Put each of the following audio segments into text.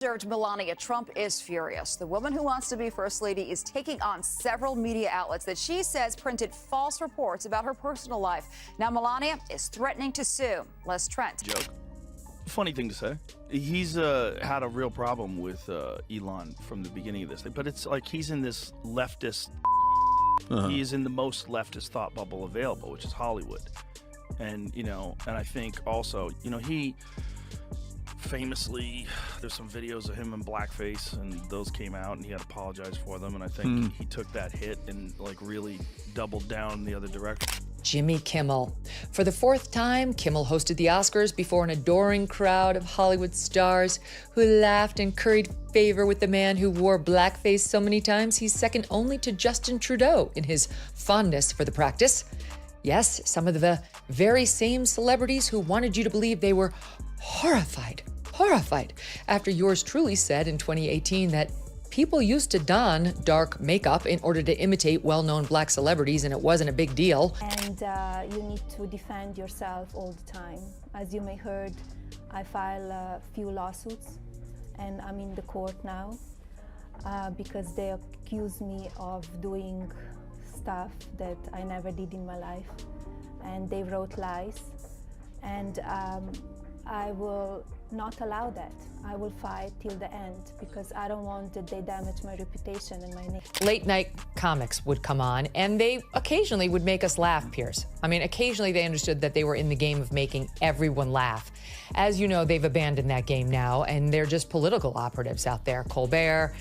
Melania Trump is furious. The woman who wants to be First Lady is taking on several media outlets that she says printed false reports about her personal life. Now Melania is threatening to sue. Les Trent. Joke. Funny thing to say. He's had a real problem with Elon from the beginning of this thing, but it's like he's in this leftist. He is in the most leftist thought bubble available, which is Hollywood. And, and I think also, he famously, there's some videos of him in blackface, and those came out, and he had apologized for them, and I think he took that hit and, really doubled down the other direction. Jimmy Kimmel. For the fourth time, Kimmel hosted the Oscars before an adoring crowd of Hollywood stars who laughed and curried favor with the man who wore blackface so many times he's second only to Justin Trudeau in his fondness for the practice. Yes, some of the very same celebrities who wanted you to believe they were horrified after yours truly said in 2018 that people used to don dark makeup in order to imitate well-known black celebrities, and it wasn't a big deal. And you need to defend yourself all the time. As you may heard, I file a few lawsuits, and I'm in the court now because they accuse me of doing stuff that I never did in my life, and they wrote lies, and I will not allow that. I will fight till the end because I don't want that they damage my reputation and my name. Late night comics would come on, and they occasionally would make us laugh, Piers. I mean, occasionally they understood that they were in the game of making everyone laugh. As you know, they've abandoned that game now, and they're just political operatives out there. Colbert,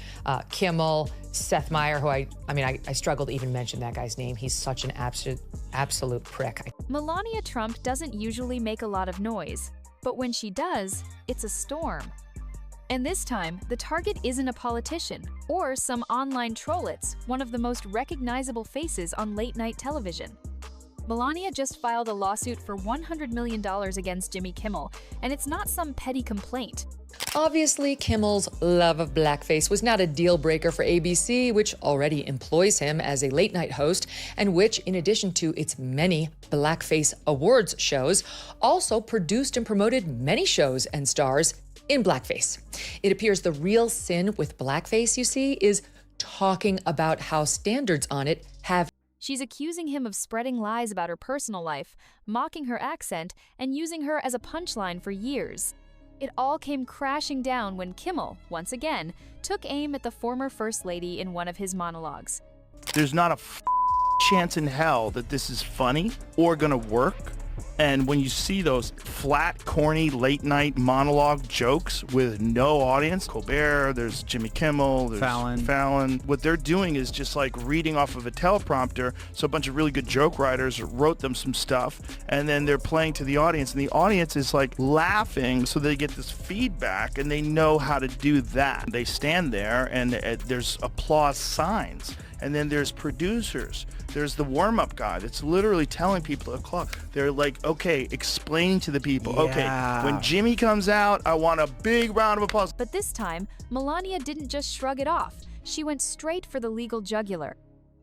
Kimmel, Seth Meyers, who I struggle to even mention that guy's name. He's such an absolute prick. Melania Trump doesn't usually make a lot of noise, but when she does, it's a storm. And this time, the target isn't a politician or some online trollets, one of the most recognizable faces on late-night television. Melania just filed a lawsuit for $100 million against Jimmy Kimmel, and it's not some petty complaint. Obviously, Kimmel's love of blackface was not a deal breaker for ABC, which already employs him as a late-night host, and which, in addition to its many blackface awards shows, also produced and promoted many shows and stars in blackface. It appears the real sin with blackface, you see, is talking about how standards on it have. She's accusing him of spreading lies about her personal life, mocking her accent, and using her as a punchline for years. It all came crashing down when Kimmel, once again, took aim at the former First Lady in one of his monologues. There's not a chance in hell that this is funny or gonna work. And when you see those flat, corny, late-night monologue jokes with no audience, Colbert, there's Jimmy Kimmel, there's Fallon. What they're doing is just like reading off of a teleprompter. So a bunch of really good joke writers wrote them some stuff, and then they're playing to the audience, and the audience is like laughing, so they get this feedback, and they know how to do that. They stand there, and there's applause signs. And then there's producers. There's the warm-up guy that's literally telling people to clock. They're like, okay, explaining to the people, okay, when Jimmy comes out, I want a big round of applause. But this time, Melania didn't just shrug it off. She went straight for the legal jugular.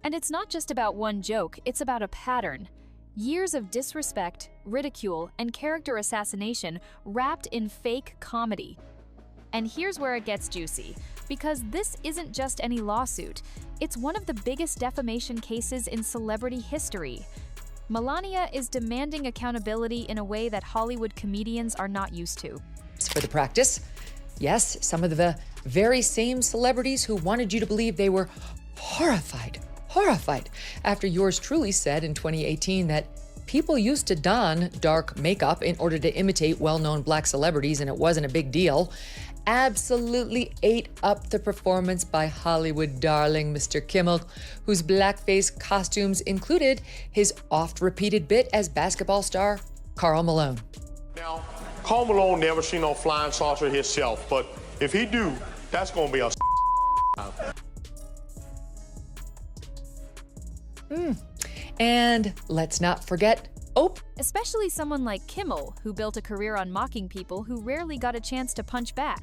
And it's not just about one joke, it's about a pattern. Years of disrespect, ridicule, and character assassination wrapped in fake comedy. And here's where it gets juicy, because this isn't just any lawsuit. It's one of the biggest defamation cases in celebrity history. Melania is demanding accountability in a way that Hollywood comedians are not used to. For the practice, yes, some of the very same celebrities who wanted you to believe they were horrified after yours truly said in 2018 that people used to don dark makeup in order to imitate well-known black celebrities, and it wasn't a big deal, absolutely ate up the performance by Hollywood darling Mr. Kimmel, whose blackface costumes included his oft-repeated bit as basketball star Karl Malone. Now, Karl Malone never seen no flying saucer himself, but if he do, that's gonna be a And let's not forget especially someone like Kimmel, who built a career on mocking people who rarely got a chance to punch back.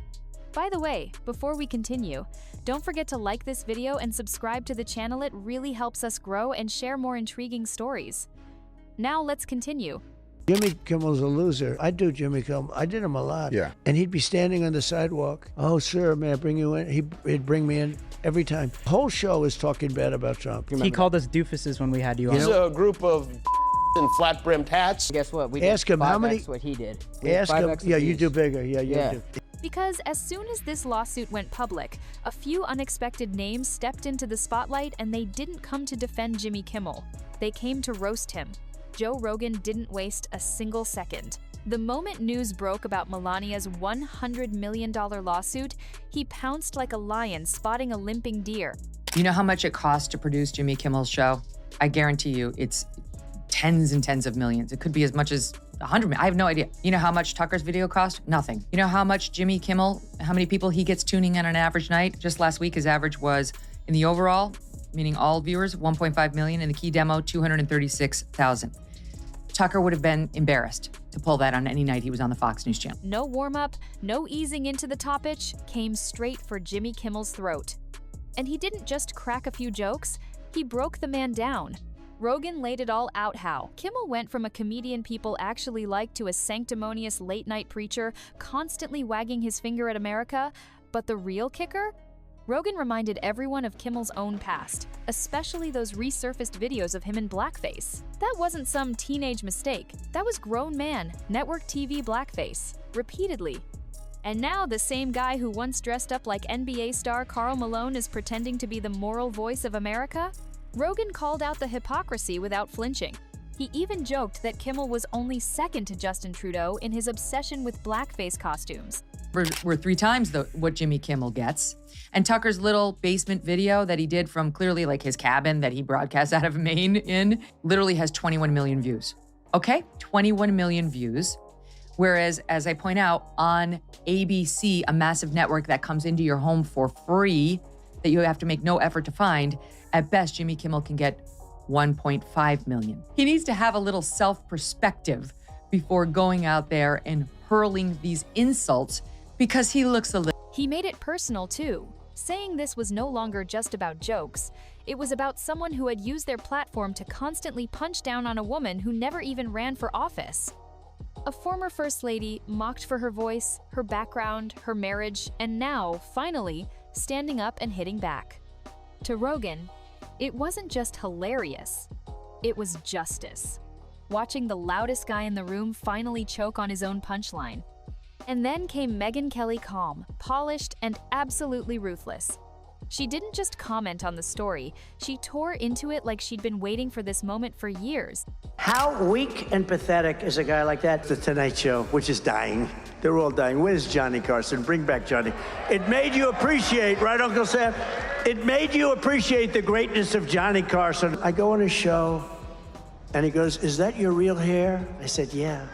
By the way, before we continue, don't forget to like this video and subscribe to the channel. It really helps us grow and share more intriguing stories. Now let's continue. Jimmy Kimmel's a loser. I do Jimmy Kimmel. I did him a lot. Yeah. And he'd be standing on the sidewalk. Oh, sir, may I bring you in? He'd bring me in every time. The whole show is talking bad about Trump. He called us doofuses when we had you on. He's a group of in flat-brimmed hats. Guess what? We ask did him how many. what he did. Ask him. Yeah, you do bigger. Yeah, you do. Because as soon as this lawsuit went public, a few unexpected names stepped into the spotlight and they didn't come to defend Jimmy Kimmel. They came to roast him. Joe Rogan didn't waste a single second. The moment news broke about Melania's $100 million lawsuit, he pounced like a lion spotting a limping deer. You know how much it costs to produce Jimmy Kimmel's show? I guarantee you it's tens and tens of millions. It could be as much as 100 million. I have no idea. You know how much Tucker's video cost? Nothing. You know how much Jimmy Kimmel, how many people he gets tuning in on an average night? Just last week, his average was, in the overall, meaning all viewers, 1.5 million. In the key demo, 236,000. Tucker would have been embarrassed to pull that on any night he was on the Fox News channel. No warm-up, no easing into the top pitch, came straight for Jimmy Kimmel's throat. And he didn't just crack a few jokes, he broke the man down. Rogan laid it all out how. Kimmel went from a comedian people actually like to a sanctimonious late-night preacher constantly wagging his finger at America. But the real kicker? Rogan reminded everyone of Kimmel's own past, especially those resurfaced videos of him in blackface. That wasn't some teenage mistake. That was grown man, network TV blackface, repeatedly. And now the same guy who once dressed up like NBA star Karl Malone is pretending to be the moral voice of America? Rogan called out the hypocrisy without flinching. He even joked that Kimmel was only second to Justin Trudeau in his obsession with blackface costumes. We're 3 times what Jimmy Kimmel gets. And Tucker's little basement video that he did from clearly like his cabin that he broadcasts out of Maine in literally has 21 million views. Okay, 21 million views. Whereas, as I point out, on ABC, a massive network that comes into your home for free, that you have to make no effort to find, at best, Jimmy Kimmel can get 1.5 million. He needs to have a little self-perspective before going out there and hurling these insults because he looks a little... He made it personal too, saying this was no longer just about jokes. It was about someone who had used their platform to constantly punch down on a woman who never even ran for office. A former First Lady mocked for her voice, her background, her marriage, and now, finally, standing up and hitting back. To Rogan, it wasn't just hilarious, it was justice. Watching the loudest guy in the room finally choke on his own punchline. And then came Megyn Kelly calm, polished, and absolutely ruthless. She didn't just comment on the story, she tore into it like she'd been waiting for this moment for years. How weak and pathetic is a guy like that? The Tonight Show, which is dying. They're all dying. Where's Johnny Carson? Bring back Johnny. It made you appreciate, right, Uncle Sam? It made you appreciate the greatness of Johnny Carson. I go on his show, and he goes, "Is that your real hair?" I said, "Yeah."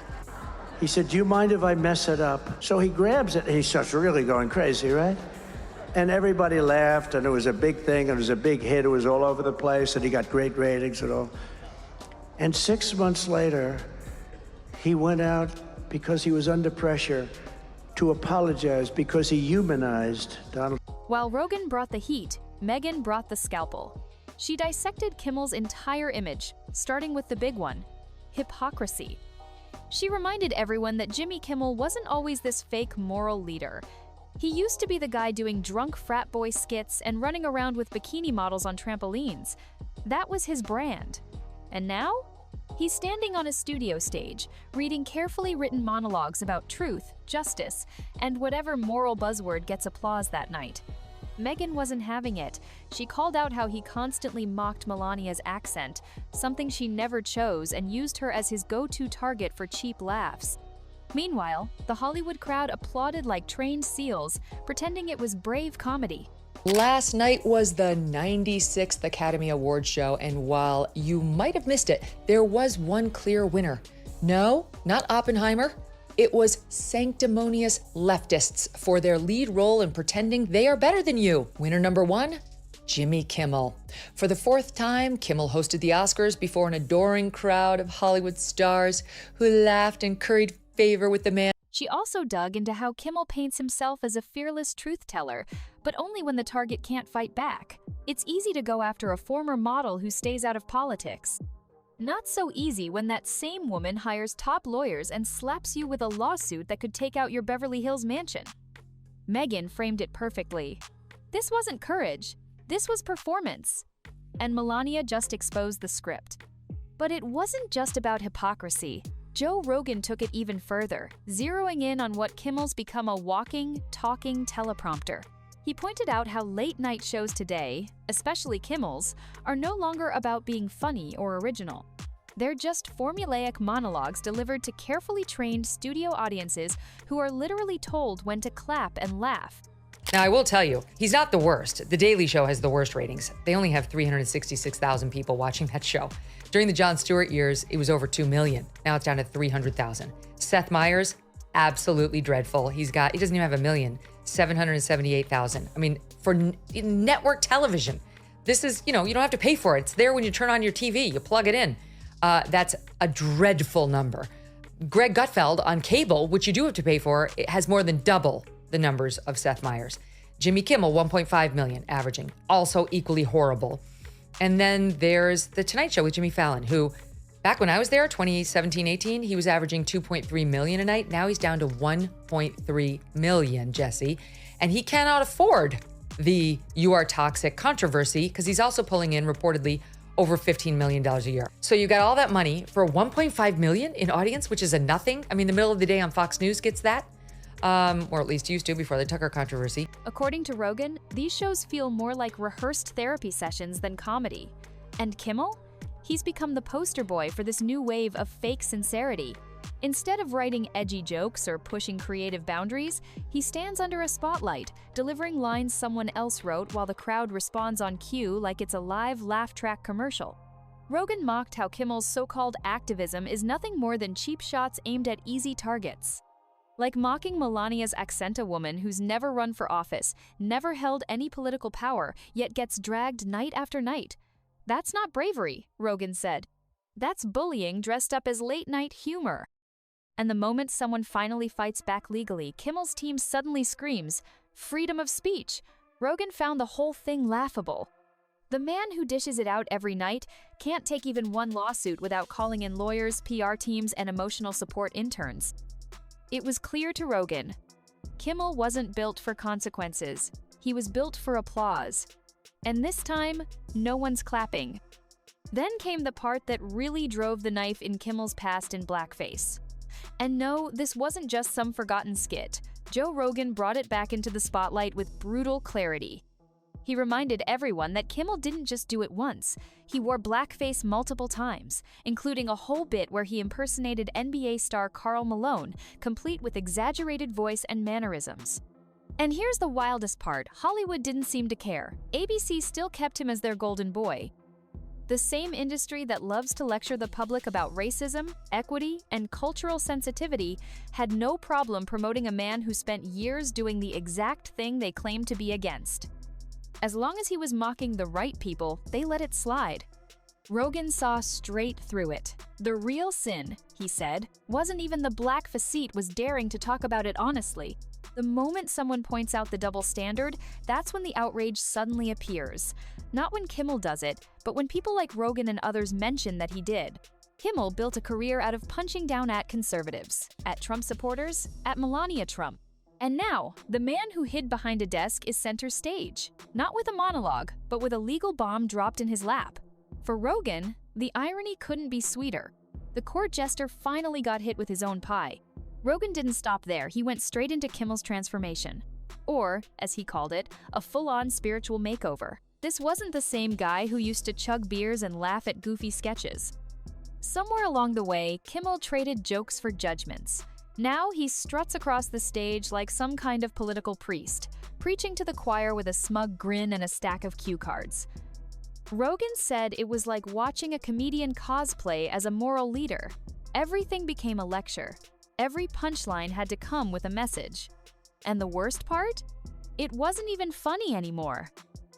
He said, "Do you mind if I mess it up?" So he grabs it, and he starts really going crazy, right? And everybody laughed, and it was a big thing, and it was a big hit. It was all over the place, and he got great ratings and all. And 6 months later, he went out because he was under pressure to apologize because he humanized Donald. While Rogan brought the heat, Megyn brought the scalpel. She dissected Kimmel's entire image, starting with the big one, hypocrisy. She reminded everyone that Jimmy Kimmel wasn't always this fake moral leader. He used to be the guy doing drunk frat boy skits and running around with bikini models on trampolines. That was his brand. And now? He's standing on a studio stage, reading carefully written monologues about truth, justice, and whatever moral buzzword gets applause that night. Megyn wasn't having it. She called out how he constantly mocked Melania's accent, something she never chose, and used her as his go-to target for cheap laughs. Meanwhile, the Hollywood crowd applauded like trained seals, pretending it was brave comedy. Last night was the 96th Academy Awards show, and while you might have missed it, there was one clear winner. No, not Oppenheimer. It was sanctimonious leftists for their lead role in pretending they are better than you. Winner number 1, Jimmy Kimmel. For the 4th time, Kimmel hosted the Oscars before an adoring crowd of Hollywood stars who laughed and curried favor with the man. She also dug into how Kimmel paints himself as a fearless truth teller, but only when the target can't fight back. It's easy to go after a former model who stays out of politics. Not so easy when that same woman hires top lawyers and slaps you with a lawsuit that could take out your Beverly Hills mansion. Megyn framed it perfectly. This wasn't courage, this was performance. And Melania just exposed the script. But it wasn't just about hypocrisy. Joe Rogan took it even further, zeroing in on what Kimmel's become a walking, talking teleprompter. He pointed out how late-night shows today, especially Kimmel's, are no longer about being funny or original. They're just formulaic monologues delivered to carefully trained studio audiences who are literally told when to clap and laugh. Now, I will tell you, he's not the worst. The Daily Show has the worst ratings. They only have 366,000 people watching that show. During the Jon Stewart years, it was over 2 million. Now it's down to 300,000. Seth Meyers, absolutely dreadful. He doesn't even have 1 million, 778,000. I mean, for network television, this is, you don't have to pay for it. It's there when you turn on your TV, you plug it in. That's a dreadful number. Greg Gutfeld on cable, which you do have to pay for, it has more than double the numbers of Seth Meyers. Jimmy Kimmel, 1.5 million averaging, also equally horrible. And then there's The Tonight Show with Jimmy Fallon, who back when I was there, 2017-18, he was averaging 2.3 million a night. Now he's down to 1.3 million, Jesse. And he cannot afford the "you are toxic" controversy because he's also pulling in reportedly over $15 million a year. So you got all that money for 1.5 million in audience, which is a nothing. I mean, the middle of the day on Fox News gets that. Or at least used to before the Tucker controversy. According to Rogan, these shows feel more like rehearsed therapy sessions than comedy. And Kimmel? He's become the poster boy for this new wave of fake sincerity. Instead of writing edgy jokes or pushing creative boundaries, he stands under a spotlight, delivering lines someone else wrote while the crowd responds on cue like it's a live laugh track commercial. Rogan mocked how Kimmel's so-called activism is nothing more than cheap shots aimed at easy targets. Like mocking Melania's Accenta woman who's never run for office, never held any political power, yet gets dragged night after night. That's not bravery, Rogan said. That's bullying dressed up as late-night humor. And the moment someone finally fights back legally, Kimmel's team suddenly screams, "Freedom of speech!" Rogan found the whole thing laughable. The man who dishes it out every night can't take even one lawsuit without calling in lawyers, PR teams, and emotional support interns. It was clear to Rogan. Kimmel wasn't built for consequences. He was built for applause. And this time, no one's clapping. Then came the part that really drove the knife in Kimmel's past in blackface. And no, this wasn't just some forgotten skit. Joe Rogan brought it back into the spotlight with brutal clarity. He reminded everyone that Kimmel didn't just do it once. He wore blackface multiple times, including a whole bit where he impersonated NBA star Karl Malone, complete with exaggerated voice and mannerisms. And here's the wildest part. Hollywood didn't seem to care. ABC still kept him as their golden boy. The same industry that loves to lecture the public about racism, equity, and cultural sensitivity had no problem promoting a man who spent years doing the exact thing they claimed to be against. As long as he was mocking the right people, they let it slide. Rogan saw straight through it. The real sin, he said, wasn't even the black facete was daring to talk about it honestly. The moment someone points out the double standard, that's when the outrage suddenly appears. Not when Kimmel does it, but when people like Rogan and others mention that he did. Kimmel built a career out of punching down at conservatives, at Trump supporters, at Melania Trump. And now, the man who hid behind a desk is center stage, not with a monologue, but with a legal bomb dropped in his lap. For Rogan, the irony couldn't be sweeter. The court jester finally got hit with his own pie. Rogan didn't stop there, he went straight into Kimmel's transformation. Or, as he called it, a full-on spiritual makeover. This wasn't the same guy who used to chug beers and laugh at goofy sketches. Somewhere along the way, Kimmel traded jokes for judgments. Now he struts across the stage like some kind of political priest, preaching to the choir with a smug grin and a stack of cue cards. Rogan said it was like watching a comedian cosplay as a moral leader. Everything became a lecture. Every punchline had to come with a message. And the worst part? It wasn't even funny anymore.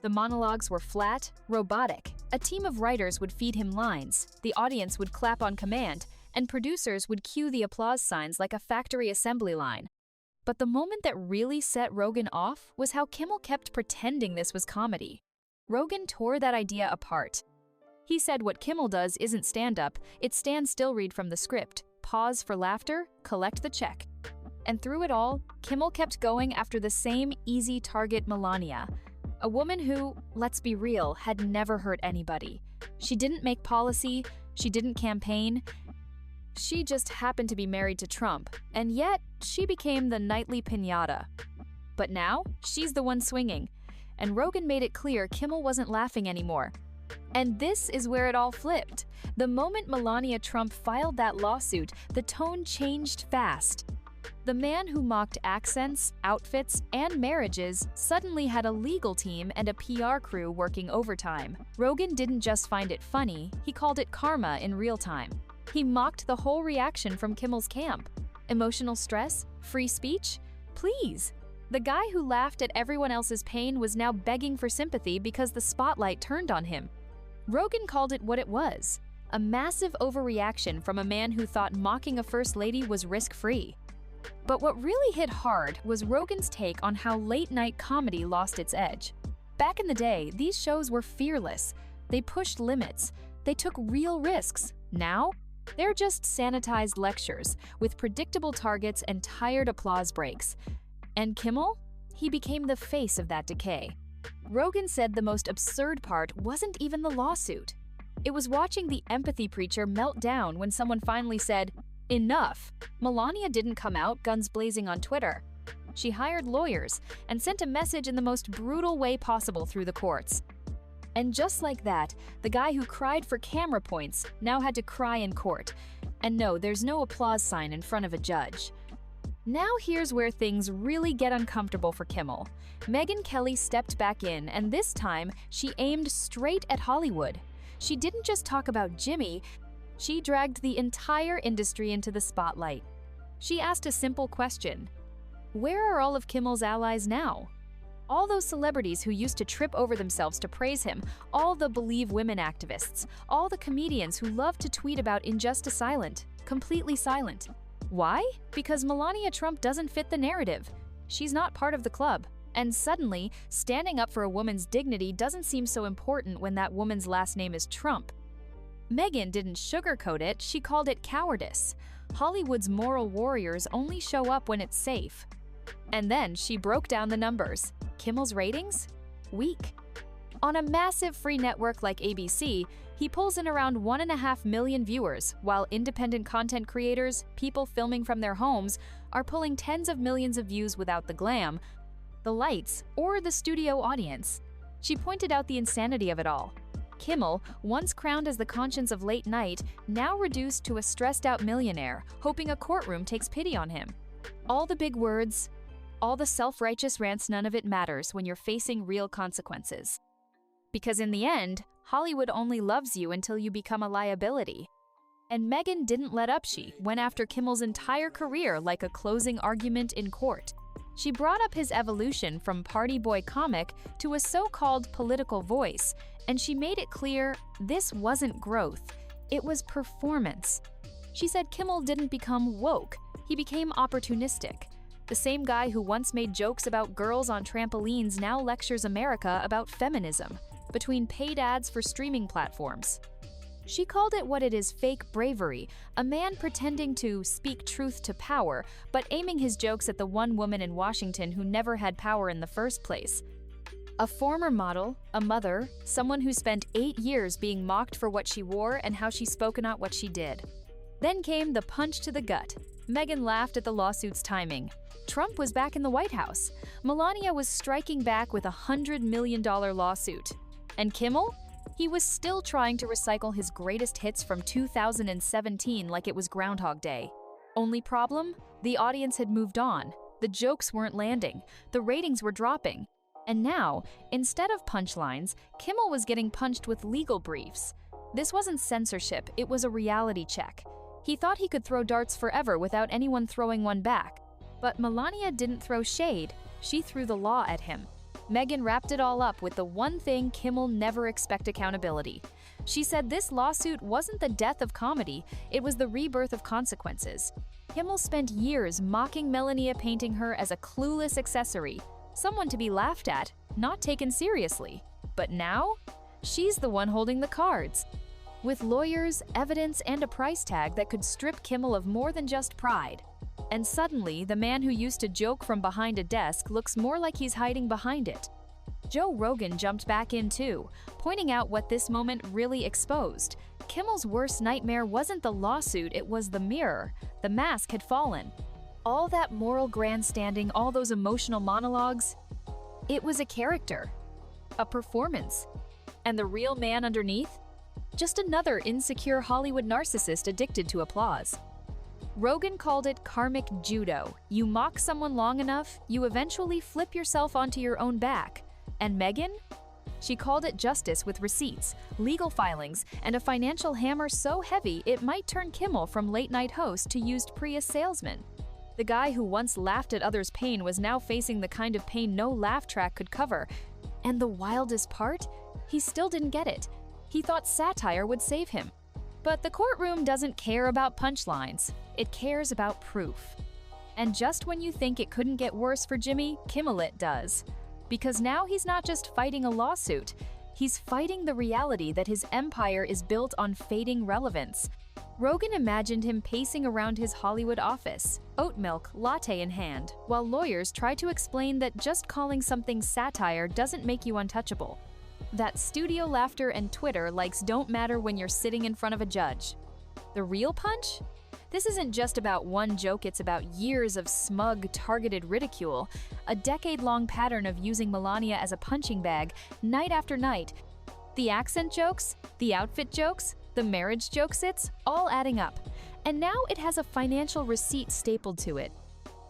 The monologues were flat, robotic. A team of writers would feed him lines, the audience would clap on command, and producers would cue the applause signs like a factory assembly line. But the moment that really set Rogan off was how Kimmel kept pretending this was comedy. Rogan tore that idea apart. He said what Kimmel does isn't stand-up, it's stand-still read from the script, pause for laughter, collect the check. And through it all, Kimmel kept going after the same easy target, Melania, a woman who, let's be real, had never hurt anybody. She didn't make policy, she didn't campaign, she just happened to be married to Trump, and yet she became the nightly piñata. But now, she's the one swinging, and Rogan made it clear Kimmel wasn't laughing anymore. And this is where it all flipped. The moment Melania Trump filed that lawsuit, the tone changed fast. The man who mocked accents, outfits, and marriages suddenly had a legal team and a PR crew working overtime. Rogan didn't just find it funny, he called it karma in real time. He mocked the whole reaction from Kimmel's camp. Emotional stress? Free speech? Please! The guy who laughed at everyone else's pain was now begging for sympathy because the spotlight turned on him. Rogan called it what it was, a massive overreaction from a man who thought mocking a first lady was risk-free. But what really hit hard was Rogan's take on how late-night comedy lost its edge. Back in the day, these shows were fearless. They pushed limits. They took real risks. Now, they're just sanitized lectures with predictable targets and tired applause breaks. And Kimmel? He became the face of that decay. Rogan said the most absurd part wasn't even the lawsuit. It was watching the empathy preacher melt down when someone finally said, "Enough." Melania didn't come out guns blazing on Twitter. She hired lawyers and sent a message in the most brutal way possible through the courts. And just like that, the guy who cried for camera points now had to cry in court. And no, there's no applause sign in front of a judge. Now here's where things really get uncomfortable for Kimmel. Megyn Kelly stepped back in, and this time, she aimed straight at Hollywood. She didn't just talk about Jimmy, she dragged the entire industry into the spotlight. She asked a simple question: where are all of Kimmel's allies now? All those celebrities who used to trip over themselves to praise him, all the Believe Women activists, all the comedians who love to tweet about injustice silent, completely silent. Why? Because Melania Trump doesn't fit the narrative. She's not part of the club. And suddenly, standing up for a woman's dignity doesn't seem so important when that woman's last name is Trump. Megyn didn't sugarcoat it, she called it cowardice. Hollywood's moral warriors only show up when it's safe. And then she broke down the numbers. Kimmel's ratings? Weak. On a massive free network like ABC, he pulls in around 1.5 million viewers, while independent content creators, people filming from their homes, are pulling tens of millions of views without the glam, the lights, or the studio audience. She pointed out the insanity of it all. Kimmel, once crowned as the conscience of late night, now reduced to a stressed-out millionaire, hoping a courtroom takes pity on him. All the big words, all the self-righteous rants, none of it matters when you're facing real consequences. Because in the end, Hollywood only loves you until you become a liability. And Megyn didn't let up. She went after Kimmel's entire career like a closing argument in court. She brought up his evolution from party boy comic to a so-called political voice, and she made it clear this wasn't growth, it was performance. She said Kimmel didn't become woke, he became opportunistic. The same guy who once made jokes about girls on trampolines now lectures America about feminism, between paid ads for streaming platforms. She called it what it is: fake bravery, a man pretending to speak truth to power, but aiming his jokes at the one woman in Washington who never had power in the first place. A former model, a mother, someone who spent 8 years being mocked for what she wore and how she spoke about what she did. Then came the punch to the gut. Megyn laughed at the lawsuit's timing. Trump was back in the White House. Melania was striking back with a $100 million lawsuit. And Kimmel? He was still trying to recycle his greatest hits from 2017 like it was Groundhog Day. Only problem? The audience had moved on. The jokes weren't landing. The ratings were dropping. And now, instead of punchlines, Kimmel was getting punched with legal briefs. This wasn't censorship, it was a reality check. He thought he could throw darts forever without anyone throwing one back. But Melania didn't throw shade, she threw the law at him. Megyn wrapped it all up with the one thing Kimmel never expect: accountability. She said this lawsuit wasn't the death of comedy, it was the rebirth of consequences. Kimmel spent years mocking Melania, painting her as a clueless accessory, someone to be laughed at, not taken seriously. But now? She's the one holding the cards. With lawyers, evidence, and a price tag that could strip Kimmel of more than just pride. And suddenly, the man who used to joke from behind a desk looks more like he's hiding behind it. Joe Rogan jumped back in too, pointing out what this moment really exposed. Kimmel's worst nightmare wasn't the lawsuit, it was the mirror. The mask had fallen. All that moral grandstanding, all those emotional monologues, it was a character, a performance. And the real man underneath? Just another insecure Hollywood narcissist addicted to applause. Rogan called it karmic judo. You mock someone long enough, you eventually flip yourself onto your own back. And Megyn? She called it justice with receipts, legal filings, and a financial hammer so heavy it might turn Kimmel from late-night host to used Prius salesman. The guy who once laughed at others' pain was now facing the kind of pain no laugh track could cover. And the wildest part? He still didn't get it. He thought satire would save him. But the courtroom doesn't care about punchlines. It cares about proof. And just when you think it couldn't get worse for Jimmy, Kimmel it does. Because now he's not just fighting a lawsuit, he's fighting the reality that his empire is built on fading relevance. Rogan imagined him pacing around his Hollywood office, oat milk latte in hand, while lawyers try to explain that just calling something satire doesn't make you untouchable. That studio laughter and Twitter likes don't matter when you're sitting in front of a judge. The real punch? This isn't just about one joke, it's about years of smug, targeted ridicule, a decade-long pattern of using Melania as a punching bag, night after night. The accent jokes, the outfit jokes, the marriage jokes, it's all adding up. And now it has a financial receipt stapled to it.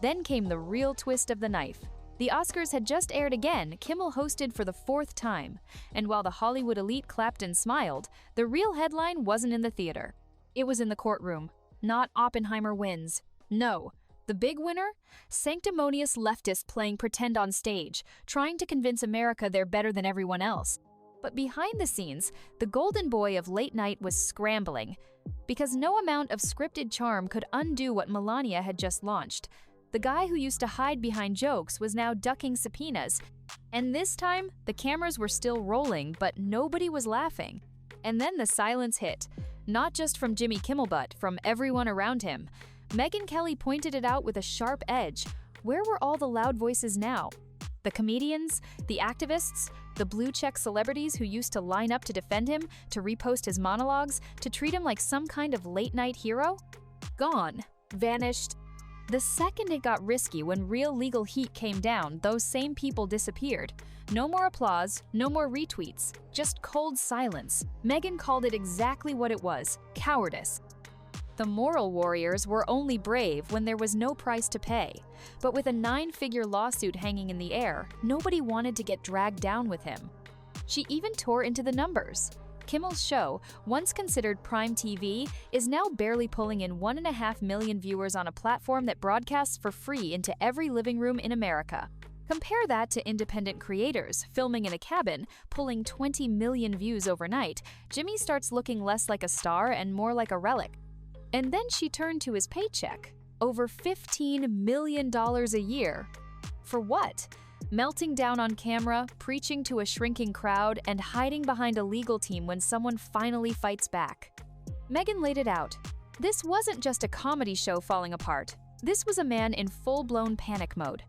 Then came the real twist of the knife. The Oscars had just aired again, Kimmel hosted for the 4th time. And while the Hollywood elite clapped and smiled, the real headline wasn't in the theater. It was in the courtroom. Not Oppenheimer wins. No. The big winner? Sanctimonious leftists playing pretend on stage, trying to convince America they're better than everyone else. But behind the scenes, the golden boy of late night was scrambling. Because no amount of scripted charm could undo what Melania had just launched. The guy who used to hide behind jokes was now ducking subpoenas. And this time, the cameras were still rolling, but nobody was laughing. And then the silence hit. Not just from Jimmy Kimmel, but from everyone around him. Megyn Kelly pointed it out with a sharp edge. Where were all the loud voices now? The comedians, the activists, the blue-check celebrities who used to line up to defend him, to repost his monologues, to treat him like some kind of late-night hero? Gone. Vanished. The second it got risky, when real legal heat came down, those same people disappeared. No more applause, no more retweets, just cold silence. Megyn called it exactly what it was: cowardice. The moral warriors were only brave when there was no price to pay. But with a 9-figure lawsuit hanging in the air, nobody wanted to get dragged down with him. She even tore into the numbers. Kimmel's show, once considered prime TV, is now barely pulling in 1.5 million viewers on a platform that broadcasts for free into every living room in America. Compare that to independent creators filming in a cabin, pulling 20 million views overnight. Jimmy starts looking less like a star and more like a relic. And then she turned to his paycheck. Over $15 million a year. For what? Melting down on camera, preaching to a shrinking crowd, and hiding behind a legal team when someone finally fights back. Megyn laid it out. This wasn't just a comedy show falling apart. This was a man in full-blown panic mode.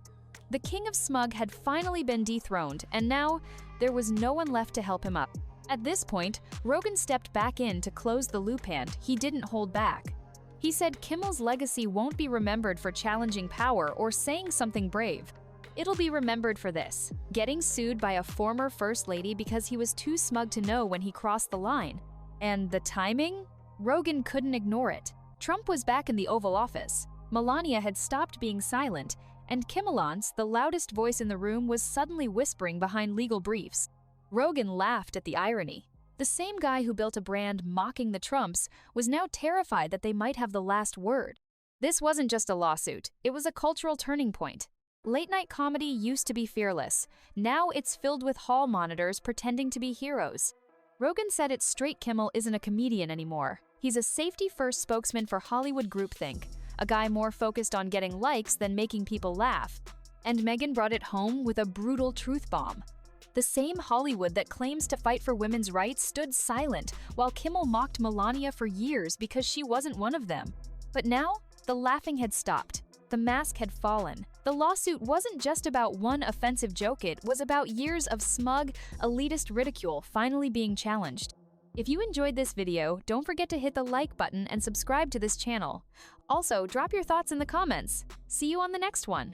The king of smug had finally been dethroned, and now there was no one left to help him up. At this point, Rogan stepped back in to close the loop, and he didn't hold back. He said Kimmel's legacy won't be remembered for challenging power or saying something brave. It'll be remembered for this: getting sued by a former first lady because he was too smug to know when he crossed the line. And the timing? Rogan couldn't ignore it. Trump was back in the Oval Office. Melania had stopped being silent, and Kimmelance, the loudest voice in the room, was suddenly whispering behind legal briefs. Rogan laughed at the irony. The same guy who built a brand mocking the Trumps was now terrified that they might have the last word. This wasn't just a lawsuit, it was a cultural turning point. Late-night comedy used to be fearless. Now it's filled with hall monitors pretending to be heroes. Rogan said it straight: Kimmel isn't a comedian anymore. He's a safety-first spokesman for Hollywood groupthink, a guy more focused on getting likes than making people laugh. And Megyn brought it home with a brutal truth bomb. The same Hollywood that claims to fight for women's rights stood silent while Kimmel mocked Melania for years because she wasn't one of them. But now, the laughing had stopped. The mask had fallen. The lawsuit wasn't just about one offensive joke, it was about years of smug, elitist ridicule finally being challenged. If you enjoyed this video, don't forget to hit the like button and subscribe to this channel. Also, drop your thoughts in the comments. See you on the next one.